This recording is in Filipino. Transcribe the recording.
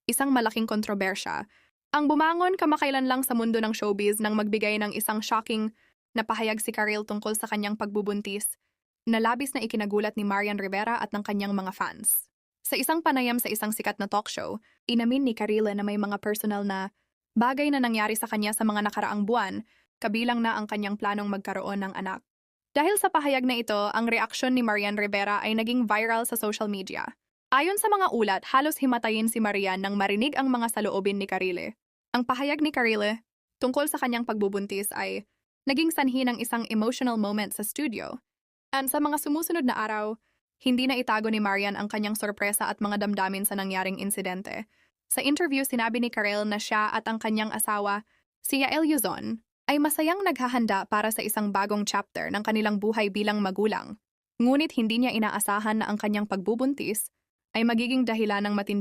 isang malaking kontrobersya. Ang bumangon kamakailan lang sa mundo ng showbiz nang magbigay ng isang shocking na pahayag si Karil tungkol sa kanyang pagbubuntis, na labis na ikinagulat ni Marian Rivera at ng kanyang mga fans. Sa isang panayam sa isang sikat na talk show, inamin ni Karil na may mga personal na bagay na nangyari sa kanya sa mga nakaraang buwan, kabilang na ang kanyang planong magkaroon ng anak. Dahil sa pahayag na ito, ang reaksyon ni Marian Rivera ay naging viral sa social media. Ayon sa mga ulat, halos himatayin si Marian nang marinig ang mga saloobin ni Karile. Ang pahayag ni Karile tungkol sa kanyang pagbubuntis ay naging sanhi ng isang emotional moment sa studio. And sa mga sumusunod na araw, hindi na itago ni Marian ang kanyang sorpresa at mga damdamin sa nangyaring insidente. Sa interview, sinabi ni Karil na siya at ang kanyang asawa, si Yael Yuzon, ay masayang naghahanda para sa isang bagong chapter ng kanilang buhay bilang magulang. Ngunit hindi niya inaasahan na ang kanyang pagbubuntis ay magiging dahilan ng matindi